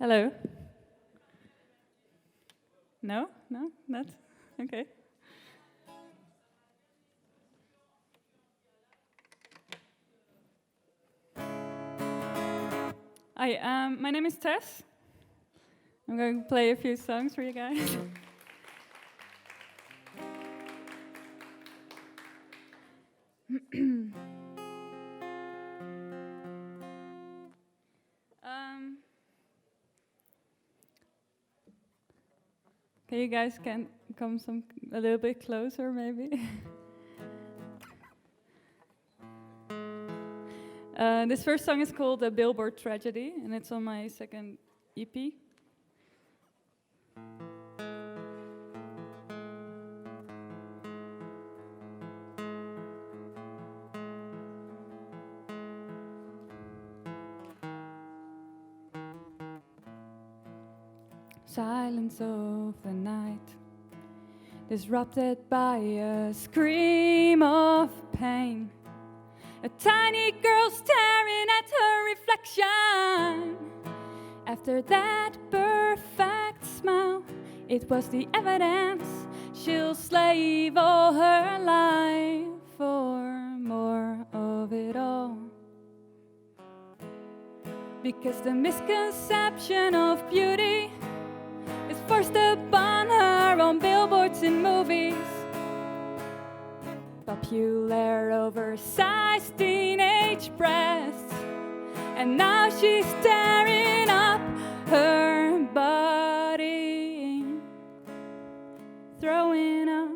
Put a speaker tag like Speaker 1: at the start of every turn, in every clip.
Speaker 1: Hello. No? No? Not? Okay. Hi, my name is TES. I'm going to play a few songs for you guys. Okay, you guys can come a little bit closer, maybe. This first song is called Billboard Tragedy, and it's on my second EP. Silence of the night, disrupted by a scream of pain. A tiny girl staring at her reflection. After that perfect smile, it was the evidence she'll slave all her life for more of it all. Because the misconception of beauty is forced upon her on billboards and movies. Popular oversized teenage breasts, and now she's tearing up her body, throwing up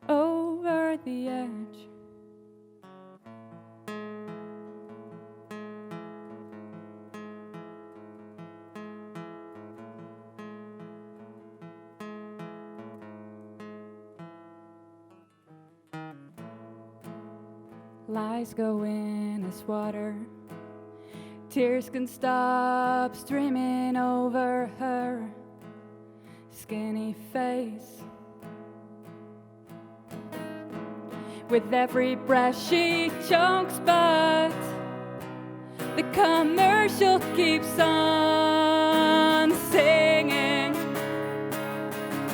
Speaker 1: over the edge. Lies go in as water. Tears can stop streaming over her skinny face. With every breath she chokes, but the commercial keeps on singing,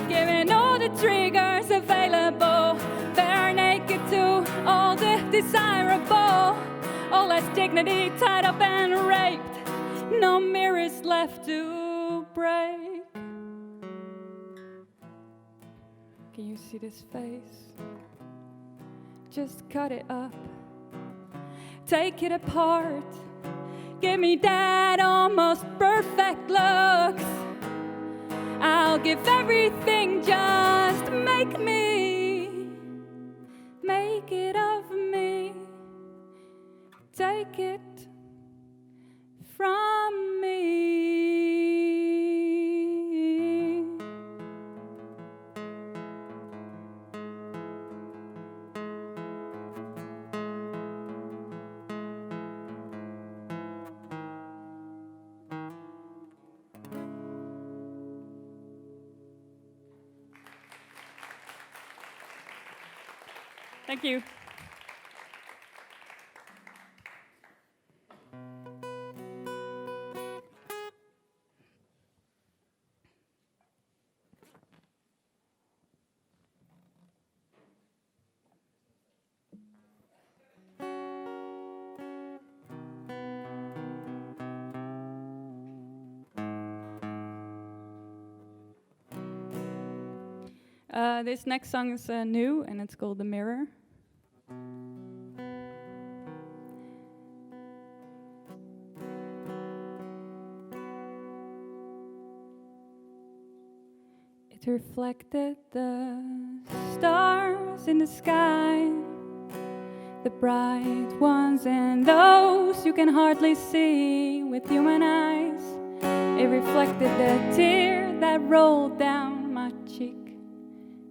Speaker 1: giving all the triggers available. Bare naked to all the desirable, all less dignity tied up and raped. No mirrors left to break. Can you see this face? Just cut it up, take it apart. Give me that almost perfect looks. I'll give everything, just make it of me. Take it from me. Thank you. This next song is new, and it's called The Mirror. It reflected the stars in the sky, the bright ones and those you can hardly see with human eyes. It reflected the tear that rolled down my cheek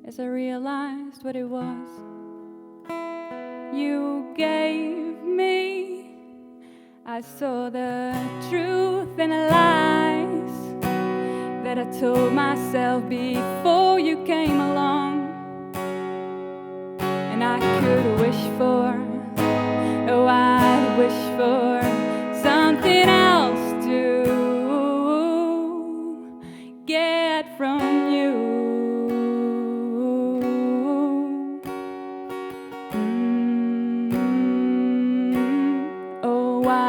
Speaker 1: as I realized what it was you gave me. I saw the truth and the lies that I told myself before you came along. And I could wish for, oh, I'd wish for something else too.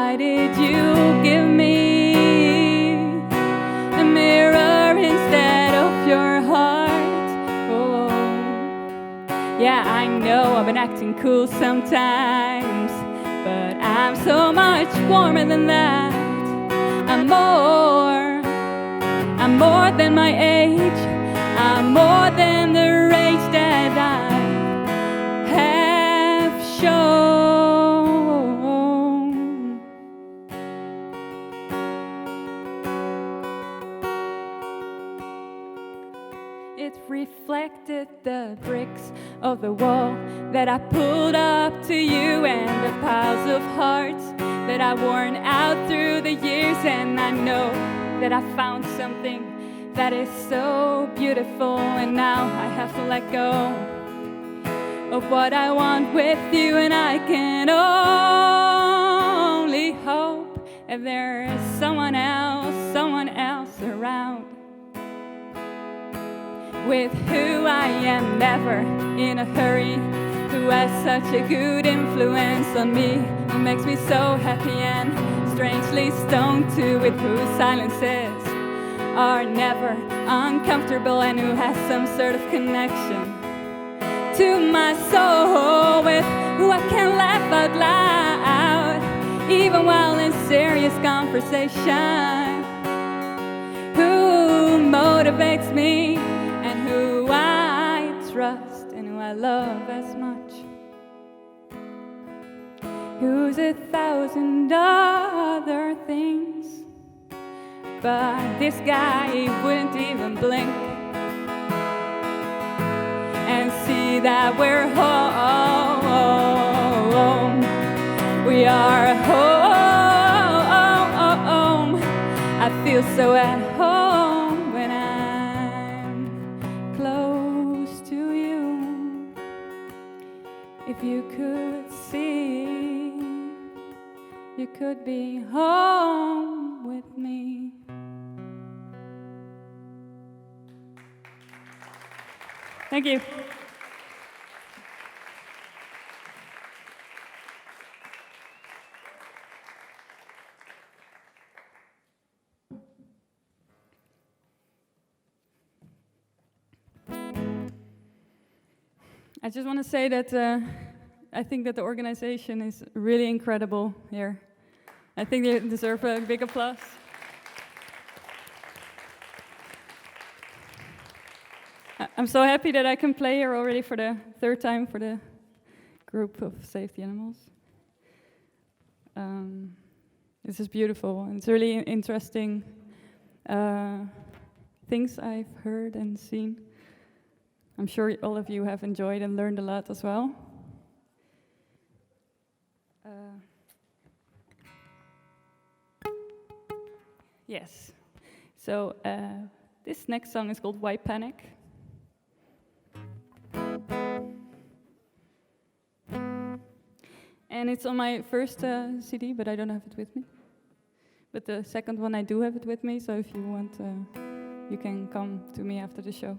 Speaker 1: why did you give me a mirror instead of your heart? Oh, yeah, I know I've been acting cool sometimes, but I'm so much warmer than that. I'm more than my age. I'm more than the rage that I have shown. It reflected the bricks of the wall that I pulled up to you, and the piles of hearts that I worn out through the years. And I know that I found something that is so beautiful, and now I have to let go of what I want with you, and I can only hope that there is someone else around with who I am never in a hurry, who has such a good influence on me, who makes me so happy and strangely stoned too, with whose silences are never uncomfortable, and who has some sort of connection to my soul, with who I can laugh out loud even while in serious conversation, who motivates me and who I trust and who I love as much, who's 1,000 other things, but this guy wouldn't even blink and see that we're home. We are home. I feel so at home when I'm close to you. If you could see, you could be home with me. Thank you. I just want to say that I think that the organization is really incredible here. I think they deserve a big applause. I'm so happy that I can play here already for the third time for the group of Save the Animals. This is beautiful, and it's really interesting things I've heard and seen. I'm sure all of you have enjoyed and learned a lot as well. Yes, so this next song is called Why Panic? And it's on my first CD, but I don't have it with me. But the second one I do have it with me, so if you want, you can come to me after the show.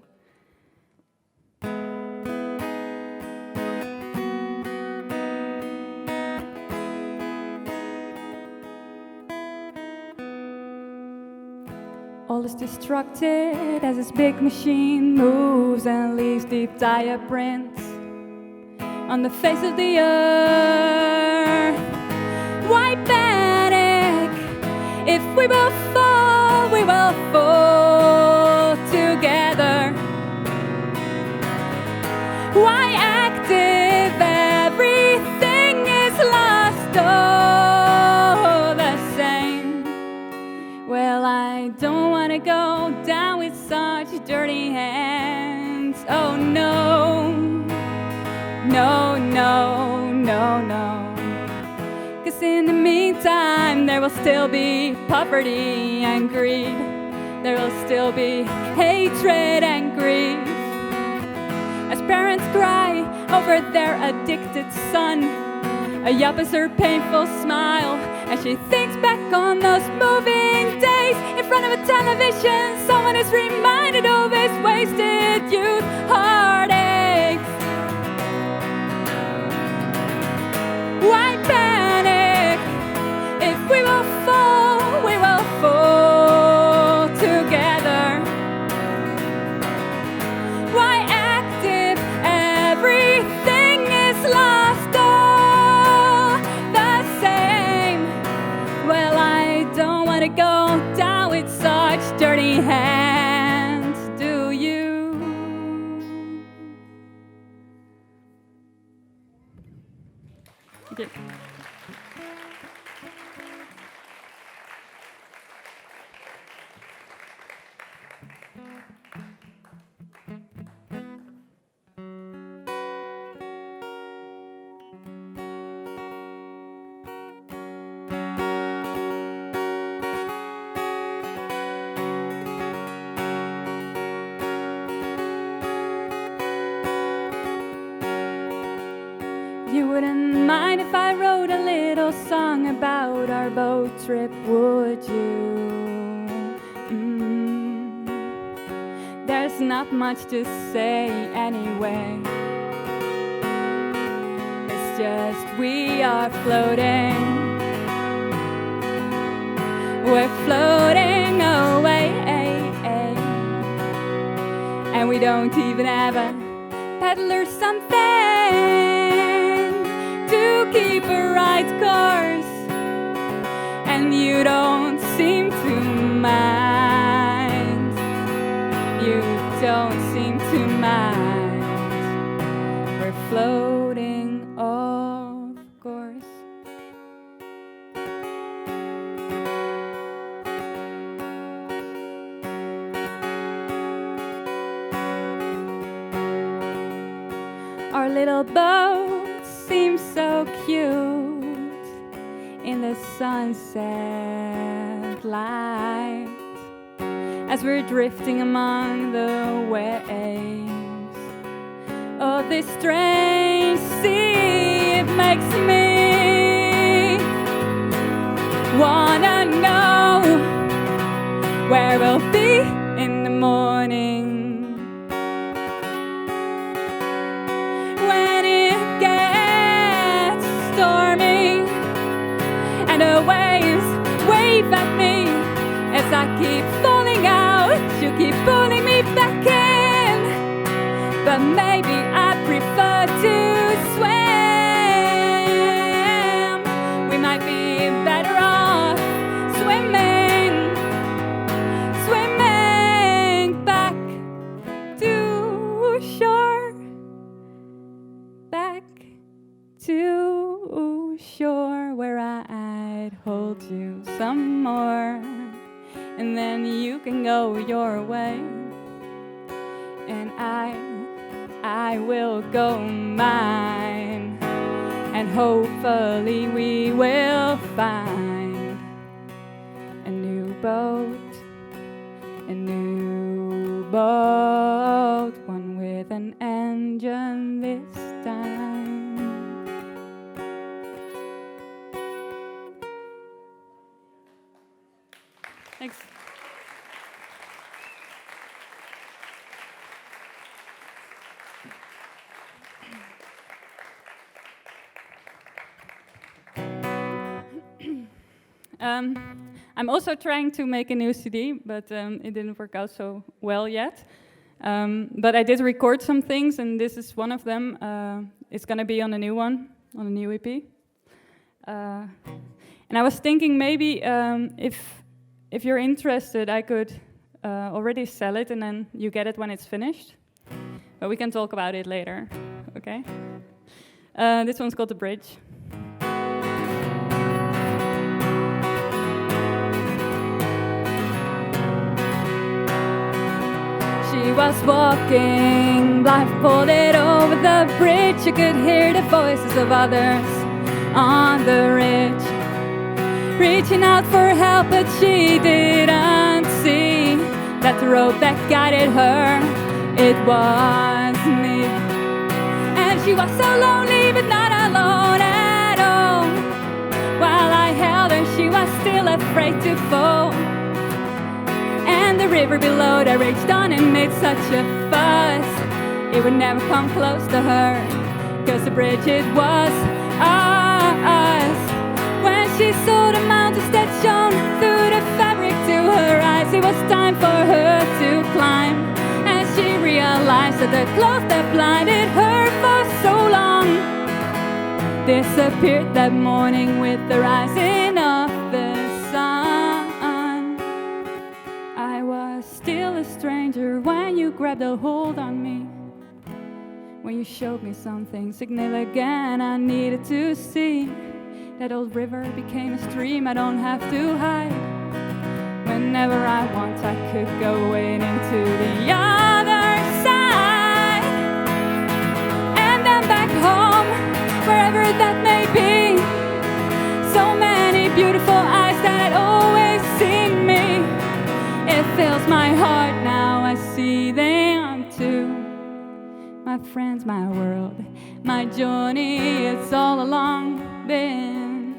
Speaker 1: All is destructed as this big machine moves and leaves deep tire prints on the face of the earth. Why panic? If we will fall together. Why active? Everything is lost, oh, the same. Well, I don't want to go down with such dirty hands. Oh no, no, no, no, no. 'Cause in the meantime there will still be poverty and greed. There will still be hatred and grief. As parents cry over their addicted son, a yup is her painful smile as she thinks back on those moving days in front of a television. Someone is reminded of his wasted youth heartaches. Why panic if Thank you. You wouldn't mind if I wrote a little song about our boat trip, would you? There's not much to say anyway. It's just we are floating. We're floating away. And we don't even have a paddle or something to keep a right course, and you don't seem to mind. You don't seem to mind. We're floating, of course. Our little boat seems so cute in the sunset light as we're drifting among the waves of this strange sea. It makes me wanna know where we'll be in the morning. The waves wave at me as I keep falling out. You keep pulling me back in, but maybe I prefer to swim. We might be better off swimming, swimming back to shore, back to shore where I'd hold you some more, and then you can go your way, and I will go mine, and hopefully we will find a new boat, one with an engine this time. Thanks. I'm also trying to make a new CD, but it didn't work out so well yet. But I did record some things, and this is one of them. It's going to be on a new one, on a new EP. And I was thinking maybe if you're interested, I could already sell it, and then you get it when it's finished. But we can talk about it later, okay? This one's called The Bridge. She was walking blindfolded over the bridge. You could hear the voices of others on the ridge, reaching out for help, but she didn't see that the rope that guided her, it was me. And she was so lonely, but not alone at all. While I held her, she was still afraid to fall. And the river below that raged on and made such a fuss. It would never come close to her, 'cause the bridge, it was us. When she saw the mountains that shone through the fabric to her eyes, it was time for her to climb. And she realized that the cloth that blinded her for so long disappeared that morning with the rising of the sun. I was still a stranger when you grabbed a hold on me. when you showed me something significant. I needed to see that old river became a stream. I don't have to hide. Whenever I want, I could go in into the other side, and then back home, wherever that may be. So many beautiful eyes that always see me. It fills my heart now, I see them too. My friends, my world, my journey, it's all along been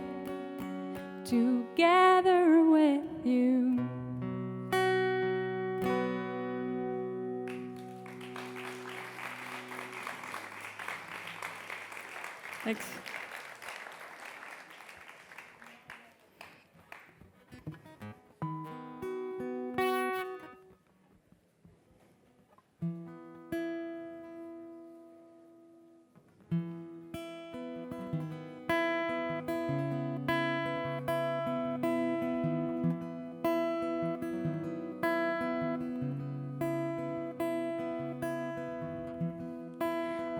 Speaker 1: together with you. Thanks.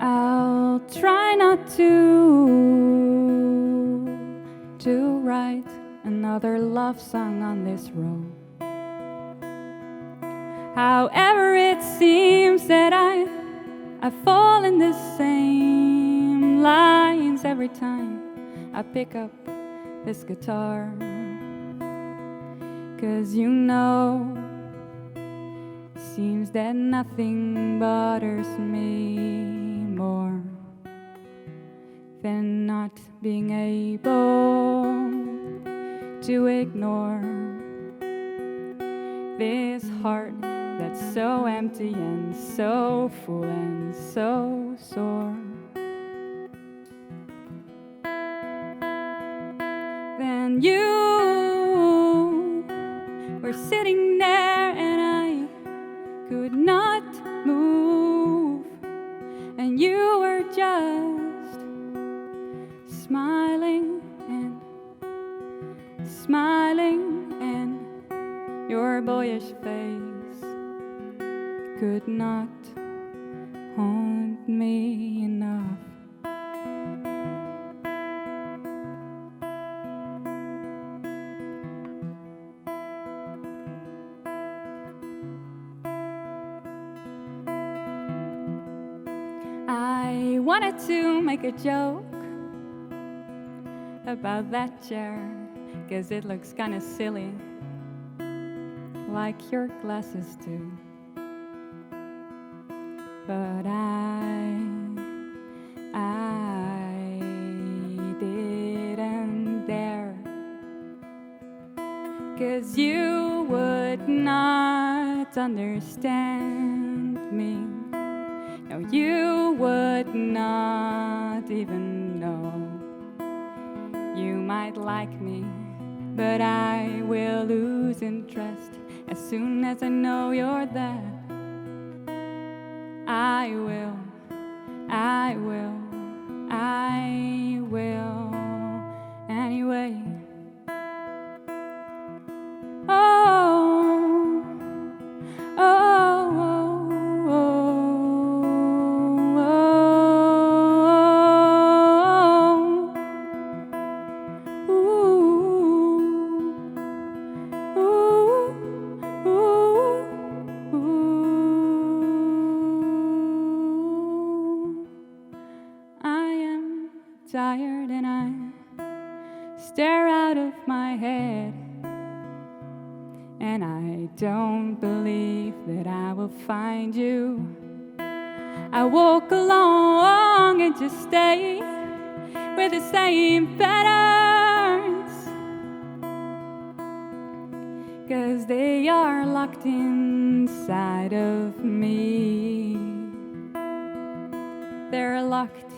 Speaker 1: I'll try not to write another love song on this road. However, it seems that I fall in the same lines every time I pick up this guitar. 'Cause you know, seems that nothing bothers me more than not being able to ignore this heart that's so empty and so full and so sore. Then you were sitting there and I could not move, and you were just smiling and your boyish face could not haunt me enough. I wanted to make a joke about that chair, 'cause it looks kinda silly, like your glasses do. But I didn't dare, 'cause you would not understand me. No, you would not even know. You might like me, but I will lose interest as soon as I know you're there. I will anyway. Oh, oh, oh, oh, oh, ooh, ooh, ooh, ooh. I am tired and I stare out of my head, and I don't believe that I will find you. I walk along and just stay with the same patterns, 'cause they are locked inside of me. They're locked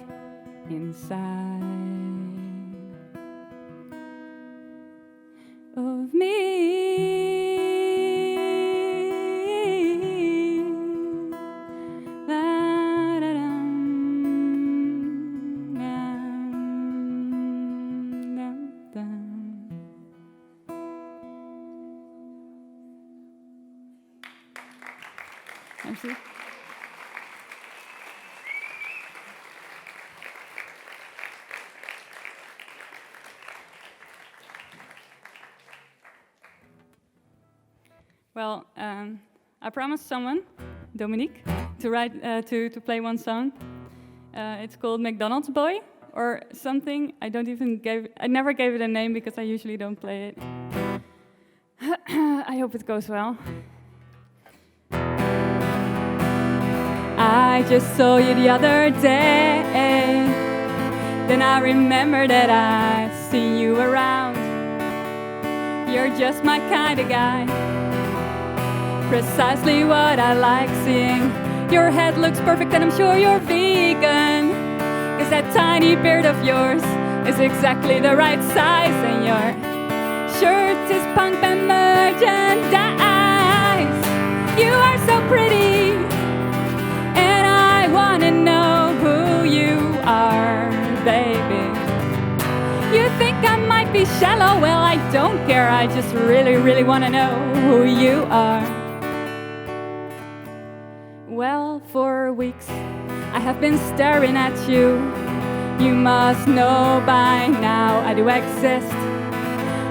Speaker 1: inside of me. Merci. Well, I promised someone, Dominique, to play one song. It's called McDonald's Boy or something. I never gave it a name because I usually don't play it. I hope it goes well. I just saw you the other day. Then I remember that I've seen you around. You're just my kind of guy. Precisely what I like seeing. Your head looks perfect and I'm sure you're vegan. 'Cause that tiny beard of yours is exactly the right size. And your shirt is punk band merchandise. You are so pretty. And I wanna know who you are, baby. You think I might be shallow? Well, I don't care. I just really, really wanna know who you are. Well, for weeks I have been staring at you. You must know by now I do exist.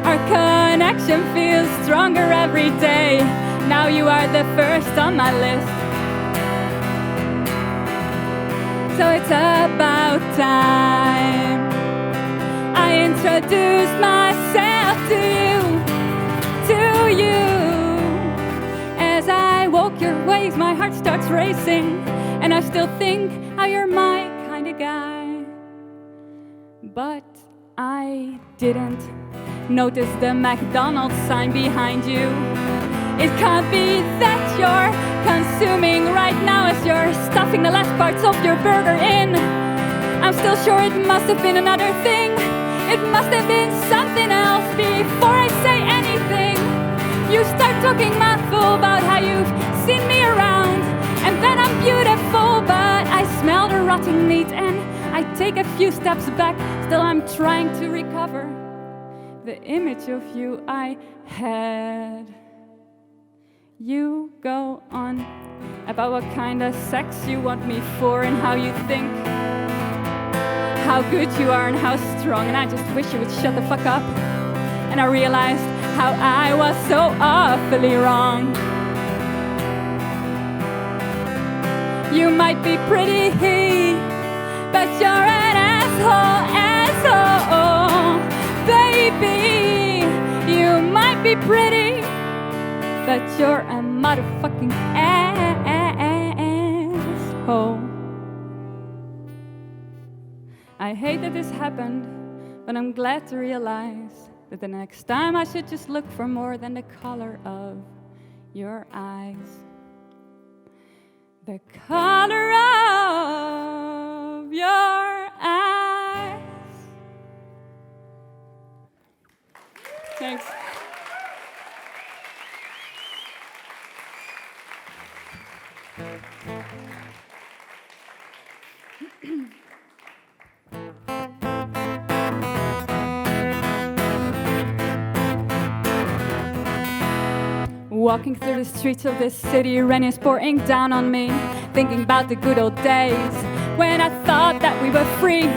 Speaker 1: Our connection feels stronger every day. Now you are the first on my list. So it's about time I introduce myself to you. As I walk your ways, my heart starts racing, and I still think how you're my kind of guy. But I didn't notice the McDonald's sign behind you. It can't be that you're consuming right now as you're stuffing the last parts of your burger in. I'm still sure it must have been another thing. It must have been something else. Before I say anything, you start talking mouthful about how you've seen me around. And then I'm beautiful, but I smell the rotting meat. And I take a few steps back. Still I'm trying to recover the image of you I had. You go on about what kind of sex you want me for and how you think how good you are and how strong, and I just wish you would shut the fuck up. And I realized how I was so awfully wrong. You might be pretty, but you're an asshole, baby. You might be pretty, but you're a motherfucking asshole. I hate that this happened, but I'm glad to realize that the next time I should just look for more than the color of your eyes. The color of your eyes. Thanks. Walking through the streets of this city, rain is pouring down on me, thinking about the good old days when I thought that we were free.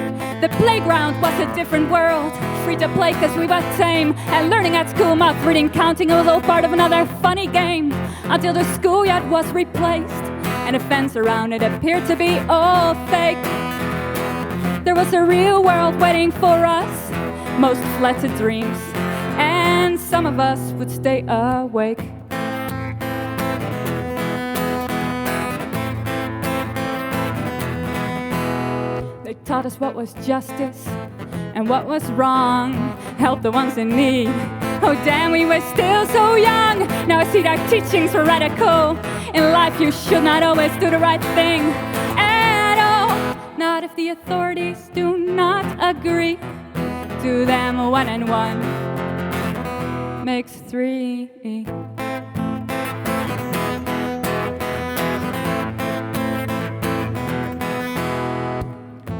Speaker 1: The playground was a different world, free to play cause we were tame, and learning at school, math, reading, counting, a little part of another funny game, until the schoolyard was replaced and the fence around it appeared to be all fake. There was a real world waiting for us, most fled to dreams, and some of us would stay awake. They taught us what was justice and what was wrong, help the ones in need. Oh damn, we were still so young. Now I see their teachings were radical. In life you should not always do the right thing at all, not if the authorities do not agree. To them 1 and 1 makes 3.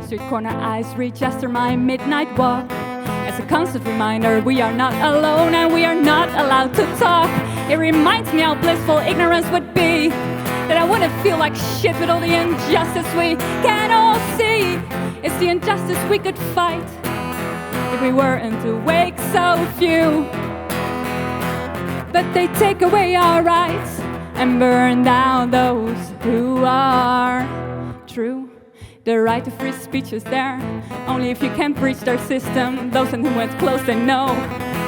Speaker 1: Street corner eyes reach after my midnight walk. As a constant reminder, we are not alone and we are not allowed to talk. It reminds me how blissful ignorance would be, that I wouldn't feel like shit with all the injustice we can all see. It's the injustice we could fight if we weren't awake so few. but they take away our rights and burn down those who are true. The right to free speech is there, only if you can't breach their system. Those who went close, they know.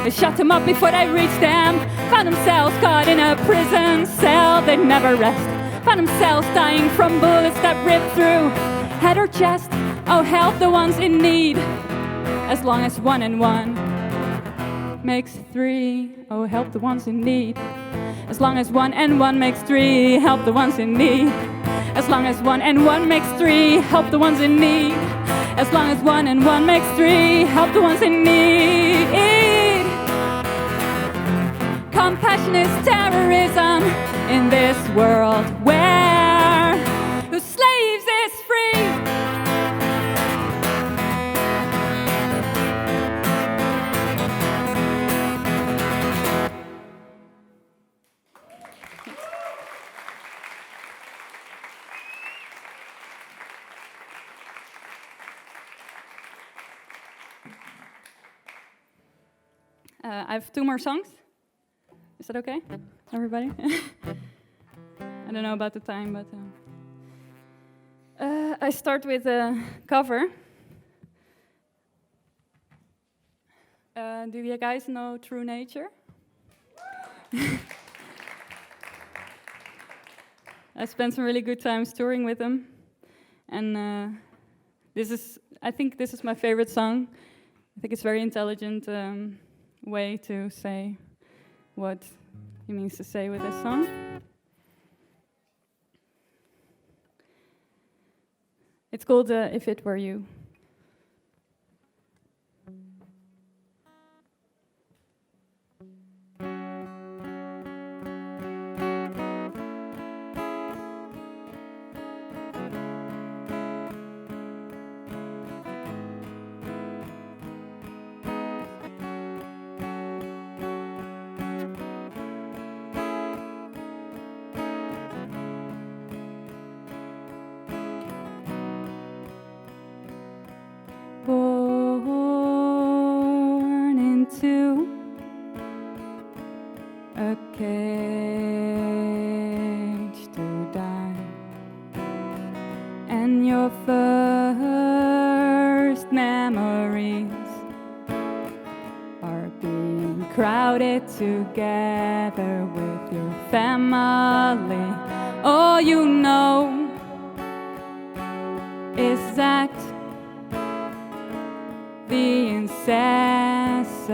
Speaker 1: They shut them up before they reached them. Found themselves caught in a prison cell, they'd never rest. Found themselves dying from bullets that ripped through head or chest. Oh, help the ones in need, as long as 1 and 1 makes 3. Oh, help the ones in need, as long as 1 and 1 makes 3. Help the ones in need, as long as 1 and 1 makes 3. Help the ones in need, as long as 1 and 1 makes 3. Help the ones in need. Compassion is terrorism in this world where the slaves is free. I have 2 more songs. Is that okay, everybody? I don't know about the time, but I start with a cover. Do you guys know True Nature? I spent some really good times touring with them, and I think this is my favorite song. I think it's very intelligent way to say what he means to say with this song. It's called If It Were You. Born into a cage to die, and your first memories are being crowded together with your family. All you know is that the incessant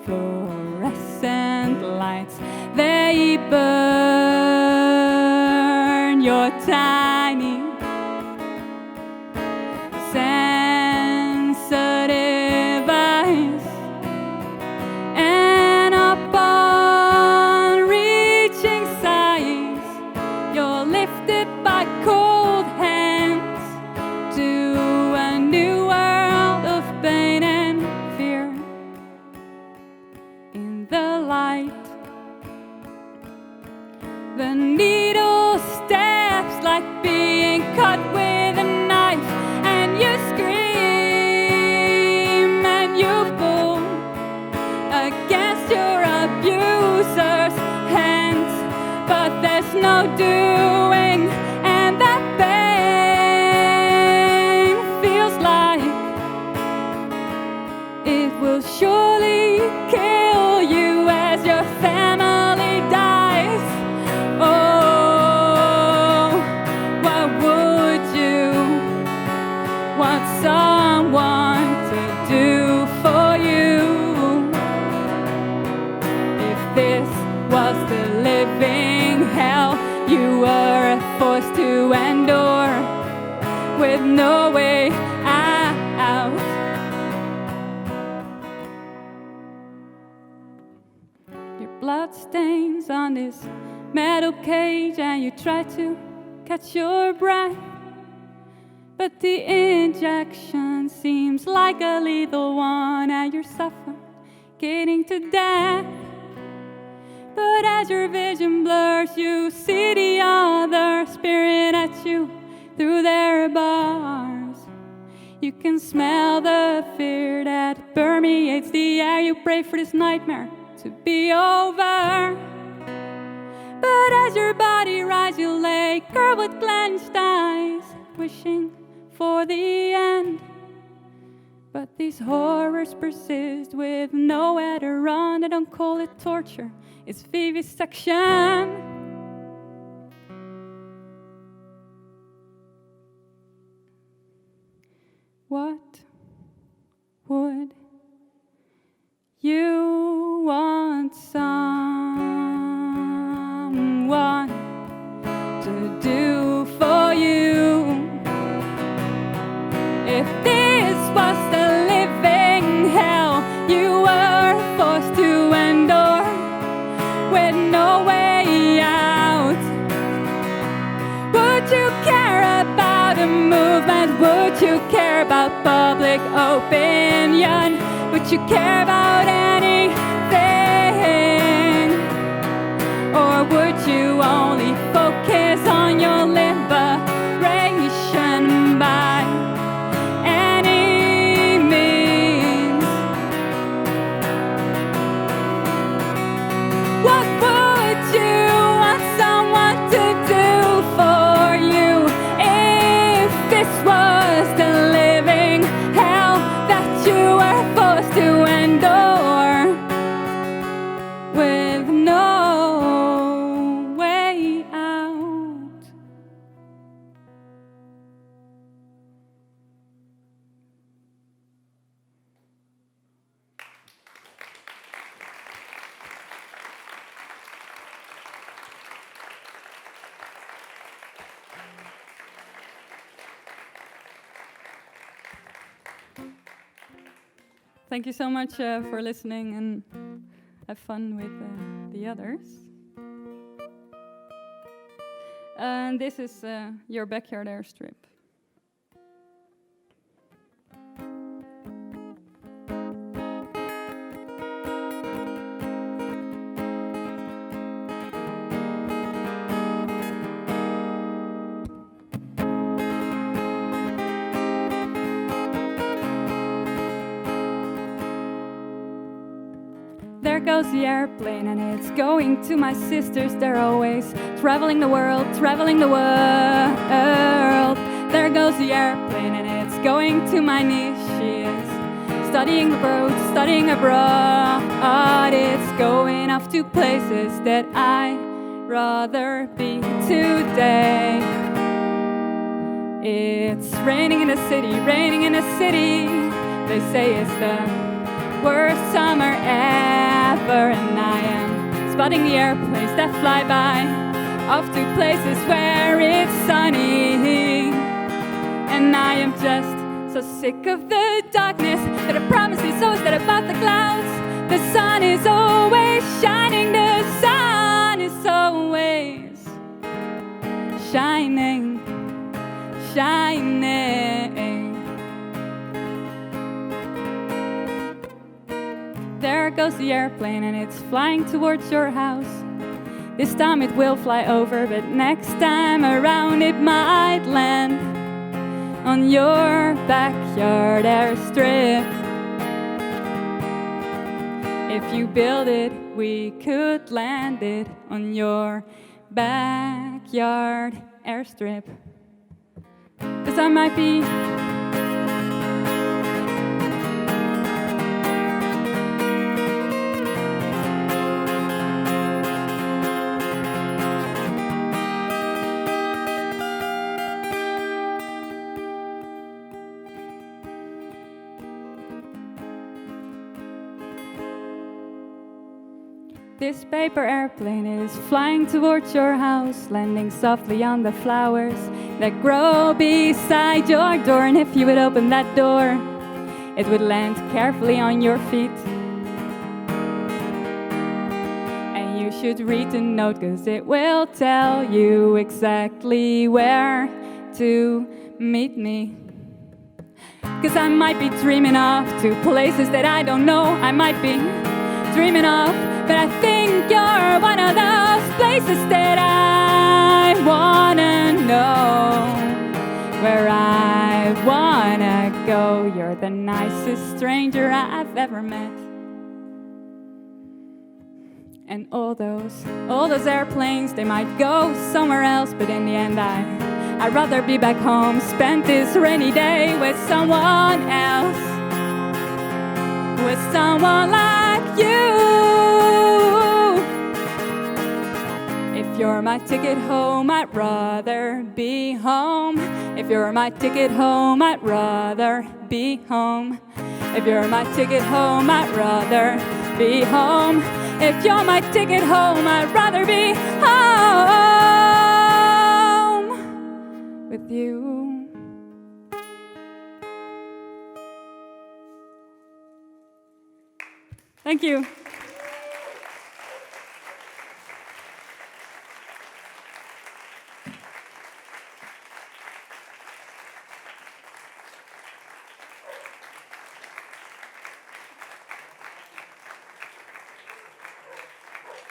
Speaker 1: fluorescent lights, they burn your tiny sensitive eyes, and upon reaching size, you're lifted by cold hands to a new world of pain and fear. In the light, the needle stabs like being cut with a knife, and you scream and you pull against your abuser's hands, but there's no doing, and that pain feels like it will surely kill you as your family dies. Oh, what would you want someone to do for you if this was the living hell you were forced to endure with no way out? Your blood stains on this metal cage, and you try to catch your breath, but the injection seems like a lethal one, and you're suffocating to death. But as your vision blurs, you see the other spirit at you through their bars. You can smell the fear that permeates the air. You pray for this nightmare to be over. But as your body rises, you lay curled with clenched eyes, wishing for the end. But these horrors persist with nowhere to run. I don't call it torture, it's vivisection. What would you want someone to do for you? If this was the living hell you were forced to endure with no way out, would you care about a movement? Would you care about public opinion? Would you care about anything? Or would you only focus on your liberation by any means? What would you want someone to do for you if this was the living hell that you were forced to endure with no way out? Thank you so much for listening, and have fun with the others. And this is your backyard airstrip. There goes the airplane and it's going to my sisters. They're always traveling the world, traveling the world. There goes the airplane and it's going to my niece. She is studying abroad, studying abroad. It's going off to places that I'd rather be today. It's raining in the city, raining in the city. They say it's the worst summer ever, and I am spotting the airplanes that fly by, off to places where it's sunny. And I am just so sick of the darkness that I promise is always that above the clouds the sun is always shining, the sun is always shining, shining. There goes the airplane and it's flying towards your house. This time it will fly over, but next time around it might land on your backyard airstrip. If you build it, we could land it on your backyard airstrip. 'Cause I might be This paper airplane is flying towards your house, landing softly on the flowers that grow beside your door. And if you would open that door, it would land carefully on your feet. And you should read the note, 'cause it will tell you exactly where to meet me. 'Cause I might be dreaming of two places that I don't know. I might be dreaming of, but I think you're one of those places that I wanna know, where I wanna go. You're the nicest stranger I've ever met. And all those airplanes, they might go somewhere else, but in the end I'd rather be back home, spend this rainy day with someone else, with someone like you. If you're my ticket home, I'd rather be home. If you're my ticket home, I'd rather be home. If you're my ticket home, I'd rather be home. If you're my ticket home, I'd rather be home with you. Thank you.